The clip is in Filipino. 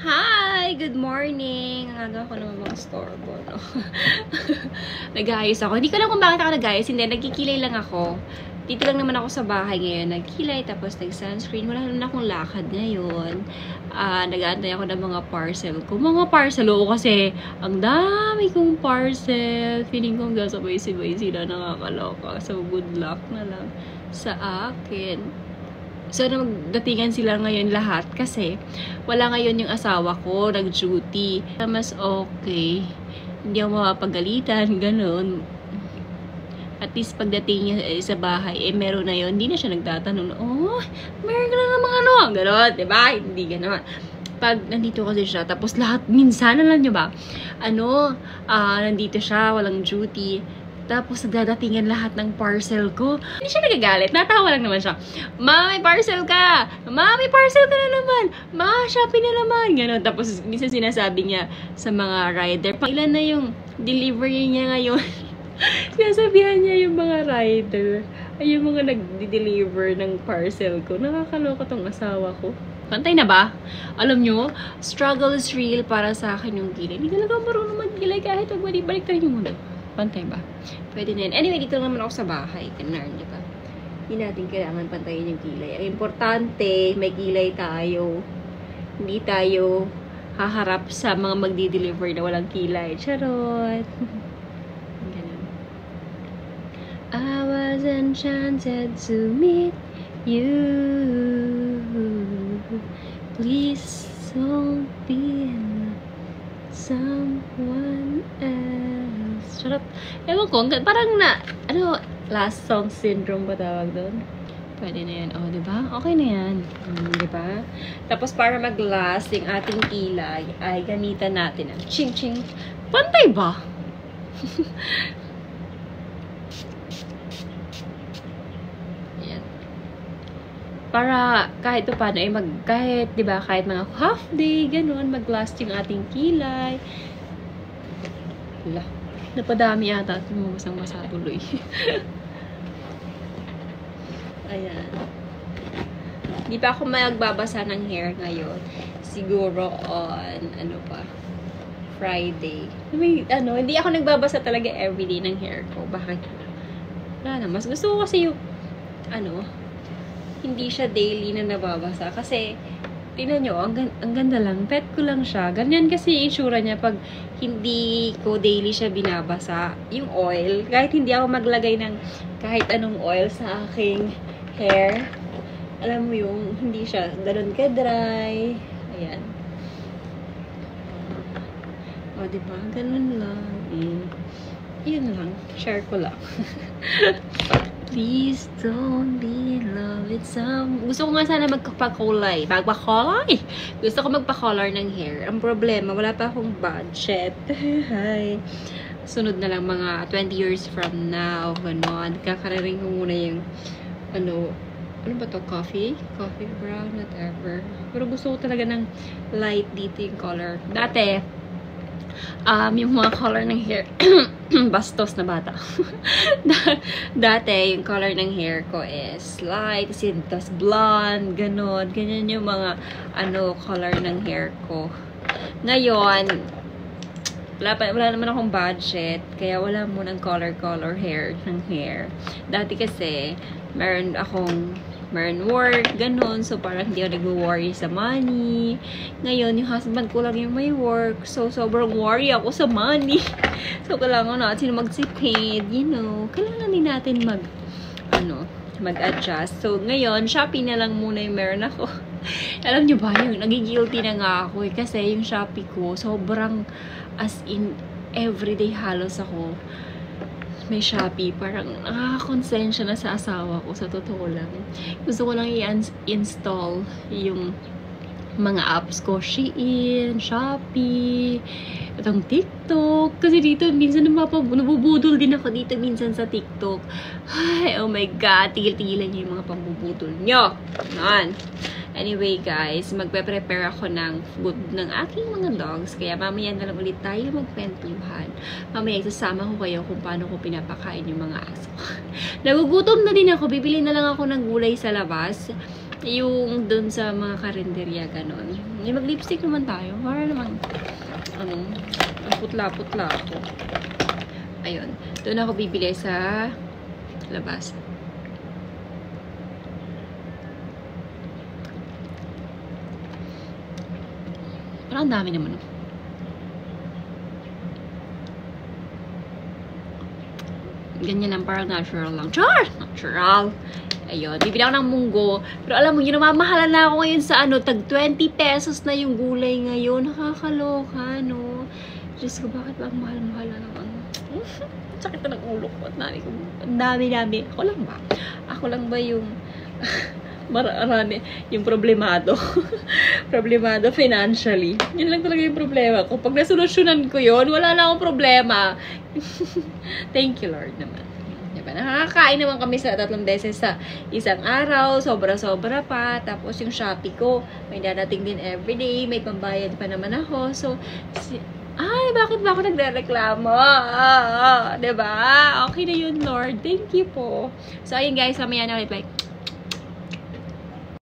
Hi! Good morning! Ang aga ko naman mga storbo, no? Nag-aayos ako. Hindi ko alam kung bakit ako nag-aayos. Hindi, nagkikilay lang ako. Dito lang naman ako sa bahay ngayon. Nagkilay, tapos nag-sunscreen. Wala naman akong lakad ngayon. Nag-aantay ako ng mga parcel ko. Mga parcel, oo, kasi ang dami kong parcel. Feeling kong gasabay-sabay sila, nakakaloka. So, good luck na lang sa akin. Sana magdatingan sila ngayon lahat kasi wala ngayon yung asawa ko, nag-duty. Mas okay. Hindi ako mapapagalitan, ganun. At least pagdating niya sa bahay, meron na yun. Hindi na siya nagtatanong, oh, meron ka na namang ano, ganun, diba? Hindi ganun. Pag nandito kasi siya, tapos lahat, minsan, alam nyo ba, nandito siya, walang duty. Tapos nagdadatingan lahat ng parcel ko. Hindi siya nagagalit. Natawa lang naman siya. Ma, may parcel ka! Ma, may parcel ka na naman! Ma, Shopee na naman! Ganon. Tapos minsan sinasabi niya sa mga rider, ilan na yung delivery niya ngayon? Sinasabihan niya yung mga rider. Ay, yung mga nag-deliver ng parcel ko. Nakakaloka tong asawa ko. Pantay na ba? Alam nyo, struggle is real para sa akin yung gilay. Hindi talaga marunong mag-gilay kahit magbalik tayo yung mundo. Pantay ba? Pwede na yun. Anyway, dito naman ako sa bahay. Ganun, di ba? Hindi natin kailangan pantayin yung kilay. Ang importante, may kilay tayo. Hindi tayo haharap sa mga magdi-deliver na walang kilay. Charot! Ganun. I was enchanted to meet you. Please don't be in someone else. Charot. Ewan ko, parang last song syndrome ba tawag doon? Pwede na yan. Oh, diba? Okay na yan. Diba? Tapos, para mag-last yung ating kilay, ay gamitan natin ang ching-ching. Pantay ba? Yan. Para kahit pa paano, diba, kahit mga half day, ganun, mag-last yung ating kilay. Wala. Napadami yata at masang-masa tuloy. Ayan. Hindi pa ako magbabasa ng hair ngayon. Siguro on, Friday. Hindi ako nagbabasa talaga everyday ng hair ko. Bakit? Wala na. Mas gusto ko kasi yung, hindi siya daily na nababasa. Kasi, tingnan nyo, ang ganda lang. Pet ko lang siya. Ganyan kasi yung itsura niya pag hindi ko daily siya binabasa. Yung oil, kahit hindi ako maglagay ng kahit anong oil sa aking hair, alam mo yung hindi siya ganun ka-dry. Ayan. O, diba? Ganun lang. Yun lang. Share ko lang. Please don't be in love with some... Gusto ko nga sana magpakulay. Gusto ko magpa-color ng hair. Ang problema, wala pa akong budget. Hi. Sunod na lang mga 20 years from now. Ganon. Kakararing ko muna yung ano ba to? Coffee brown, whatever. Pero gusto ko talaga ng light dito yung color. Dati, yung mga color ng hair bastos na bata. Dati, yung color ng hair ko is light, tapos blonde, ganyan yung mga color ng hair ko. Ngayon, wala naman akong budget, kaya wala munang color hair ng hair. Dati kasi, meron work, so parang hindi ako nag-worry sa money. Ngayon, yung husband ko lang yung may work, so sobrang worry ako sa money. So, kailangan natin magsipid, kailangan din natin mag-adjust. So, ngayon, Shopee na lang muna yung meron ako. Alam nyo ba, yung nagigilty na nga ako kasi yung Shopee ko, sobrang as in, everyday halos ako may Shopee. Parang nakakakonsensya na sa asawa ko, sa totoo lang. Gusto ko lang i-install yung mga apps ko. Shein, Shopee, itong TikTok. Kasi dito, minsan nabubudol din ako dito minsan sa TikTok. Ay, oh my God, tigil-tigilan niyo yung mga pambubudol nyo. Yan. Anyway, guys, magpe-prepare ako ng food ng aking mga dogs. Kaya mamaya na lang ulit tayo magkwentuhan. Mamaya isasama ko kayo kung paano ko pinapakain yung mga aso. Nagugutom na din ako. Bibili na lang ako ng gulay sa labas. Yung dun sa mga karinderya, ganon. Mag-lipstick naman tayo. Para naman, putla-putla ako. Ayun. Doon ako bibili sa labas. Parang dami naman. Ganyan lang, parang natural lang. Char! Natural! Ayun, bibili ako ng munggo. Pero alam mo, yun, namamahala na ako ngayon sa tag 20 pesos na yung gulay ngayon. Nakakaloka, no? Diyos ko, bakit ba ang mahal-mahal na ng sakit na ng ulo ko. Ang dami-dami. Ako lang ba? Ako lang ba yung marami, yung problemado. Problemado financially. Yun lang talaga yung problema ko. Pag nasolusyonan ko yun, wala na akong problema. Thank you, Lord, naman. Diba? Nakakain naman kami sa 3 beses sa isang araw. Sobra-sobra pa. Tapos yung Shopee ko, may dadating din everyday. May pambayad pa naman ako. So, ay, bakit ba ako nagre-reklamo? Diba? Okay na yun, Lord. Thank you po. So, ayun guys, mamaya na ulit. Bye.